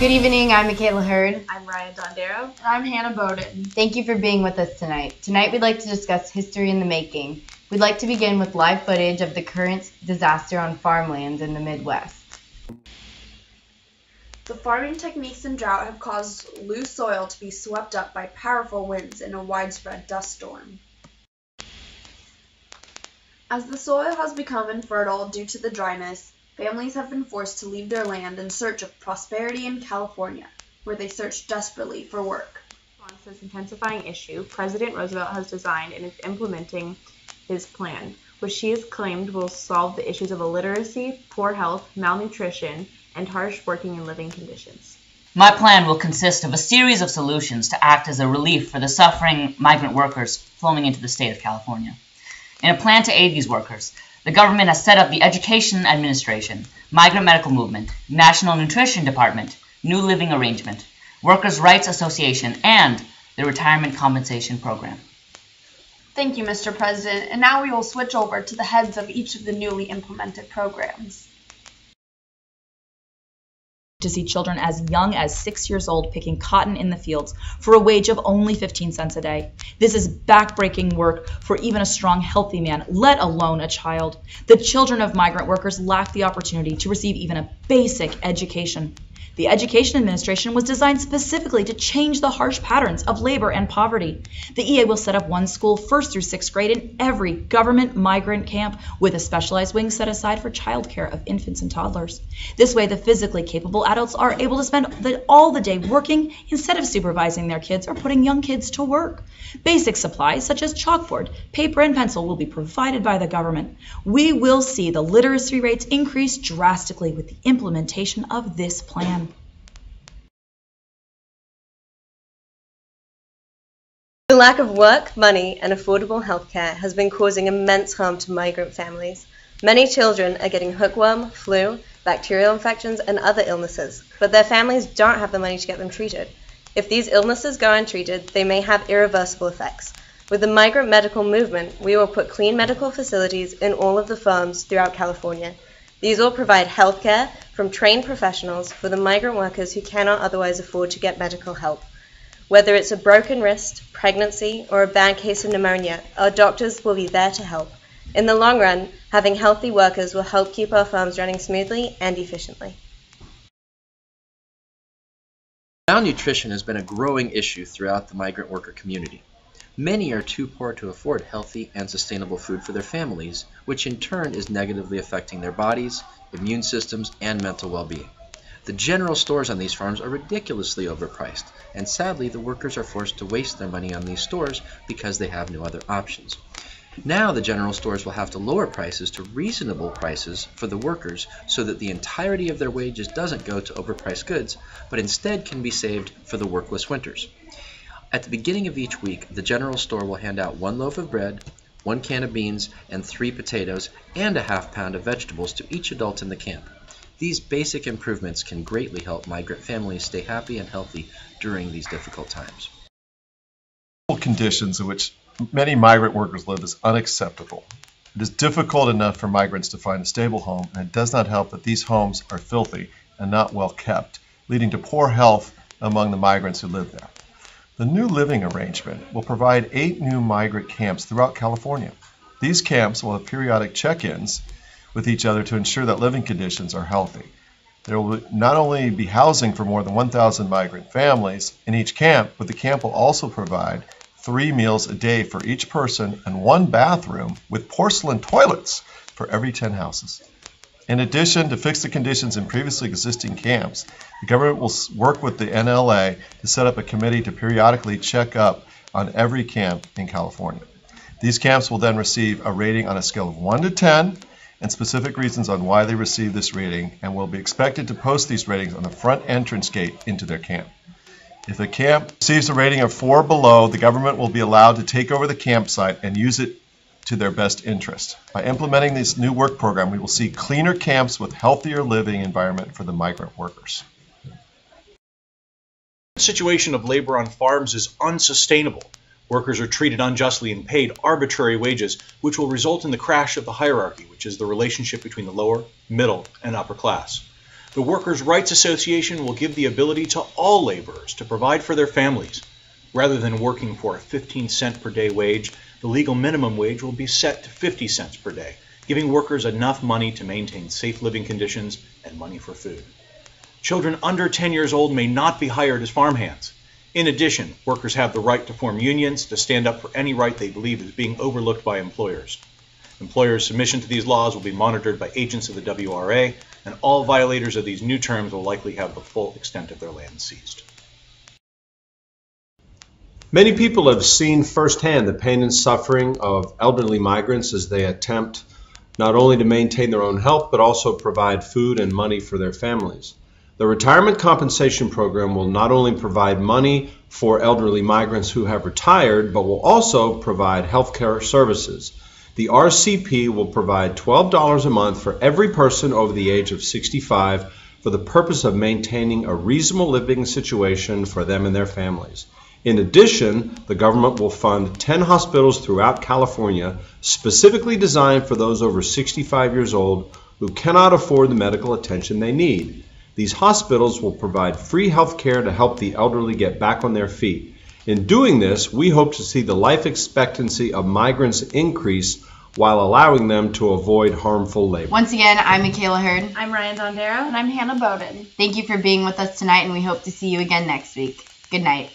Good evening, I'm Michaela Hurd. I'm Ryan Dondero. And I'm Hannah Bowden. Thank you for being with us tonight. Tonight we'd like to discuss history in the making. We'd like to begin with live footage of the current disaster on farmlands in the Midwest. The farming techniques and drought have caused loose soil to be swept up by powerful winds in a widespread dust storm. As the soil has become infertile due to the dryness, families have been forced to leave their land in search of prosperity in California, where they search desperately for work. In response to this intensifying issue, President Roosevelt has designed and is implementing his plan, which he has claimed will solve the issues of illiteracy, poor health, malnutrition, and harsh working and living conditions. My plan will consist of a series of solutions to act as a relief for the suffering migrant workers flowing into the state of California. In a plan to aid these workers, the government has set up the Education Administration, Migrant Medical Movement, National Nutrition Department, New Living Arrangement, Workers' Rights Association, and the Retirement Compensation Program. Thank you, Mr. President, and now we will switch over to the heads of each of the newly implemented programs. To see children as young as 6 years old picking cotton in the fields for a wage of only 15 cents a day. This is backbreaking work for even a strong, healthy man, let alone a child. The children of migrant workers lack the opportunity to receive even a basic education. The Education Administration was designed specifically to change the harsh patterns of labor and poverty. The EA will set up one school 1st through 6th grade in every government migrant camp with a specialized wing set aside for childcare of infants and toddlers. This way, the physically capable adults are able to spend all the day working instead of supervising their kids or putting young kids to work. Basic supplies such as chalkboard, paper, and pencil will be provided by the government. We will see the literacy rates increase drastically with the implementation of this plan. The lack of work, money, and affordable healthcare has been causing immense harm to migrant families. Many children are getting hookworm, flu, bacterial infections, and other illnesses, but their families don't have the money to get them treated. If these illnesses go untreated, they may have irreversible effects. With the migrant medical movement, we will put clean medical facilities in all of the farms throughout California. These will provide healthcare from trained professionals for the migrant workers who cannot otherwise afford to get medical help. Whether it's a broken wrist, pregnancy, or a bad case of pneumonia, our doctors will be there to help. In the long run, having healthy workers will help keep our farms running smoothly and efficiently. Malnutrition has been a growing issue throughout the migrant worker community. Many are too poor to afford healthy and sustainable food for their families, which in turn is negatively affecting their bodies, immune systems, and mental well-being. The general stores on these farms are ridiculously overpriced, and sadly the workers are forced to waste their money on these stores because they have no other options. Now the general stores will have to lower prices to reasonable prices for the workers so that the entirety of their wages doesn't go to overpriced goods, but instead can be saved for the workless winters. At the beginning of each week, the general store will hand out 1 loaf of bread, 1 can of beans, and 3 potatoes, and a half pound of vegetables to each adult in the camp. These basic improvements can greatly help migrant families stay happy and healthy during these difficult times. Conditions in which many migrant workers live is unacceptable. It is difficult enough for migrants to find a stable home, and it does not help that these homes are filthy and not well kept, leading to poor health among the migrants who live there. The New Living Arrangement will provide 8 new migrant camps throughout California. These camps will have periodic check-ins with each other to ensure that living conditions are healthy. There will not only be housing for more than 1,000 migrant families in each camp, but the camp will also provide 3 meals a day for each person and 1 bathroom with porcelain toilets for every 10 houses. In addition to fix the conditions in previously existing camps, the government will work with the NLA to set up a committee to periodically check up on every camp in California. These camps will then receive a rating on a scale of 1 to 10 and specific reasons on why they receive this rating, and will be expected to post these ratings on the front entrance gate into their camp. If a camp receives a rating of 4 or below, the government will be allowed to take over the campsite and use it to their best interest. By implementing this new work program, we will see cleaner camps with healthier living environment for the migrant workers. The situation of labor on farms is unsustainable. Workers are treated unjustly and paid arbitrary wages, which will result in the crash of the hierarchy, which is the relationship between the lower, middle, and upper class. The Workers' Rights Association will give the ability to all laborers to provide for their families. Rather than working for a 15-cent per day wage, the legal minimum wage will be set to 50 cents per day, giving workers enough money to maintain safe living conditions and money for food. Children under 10 years old may not be hired as farmhands. In addition, workers have the right to form unions to stand up for any right they believe is being overlooked by employers. Employers' submission to these laws will be monitored by agents of the WRA, and all violators of these new terms will likely have the full extent of their land seized. Many people have seen firsthand the pain and suffering of elderly migrants as they attempt not only to maintain their own health, but also provide food and money for their families. The Retirement Compensation Program will not only provide money for elderly migrants who have retired, but will also provide health care services. The RCP will provide $12 a month for every person over the age of 65 for the purpose of maintaining a reasonable living situation for them and their families. In addition, the government will fund 10 hospitals throughout California specifically designed for those over 65 years old who cannot afford the medical attention they need. These hospitals will provide free health care to help the elderly get back on their feet. In doing this, we hope to see the life expectancy of migrants increase while allowing them to avoid harmful labor. Once again, I'm Michaela Hurd. I'm Ryan Dondero. And I'm Hannah Bowden. Thank you for being with us tonight, and we hope to see you again next week. Good night.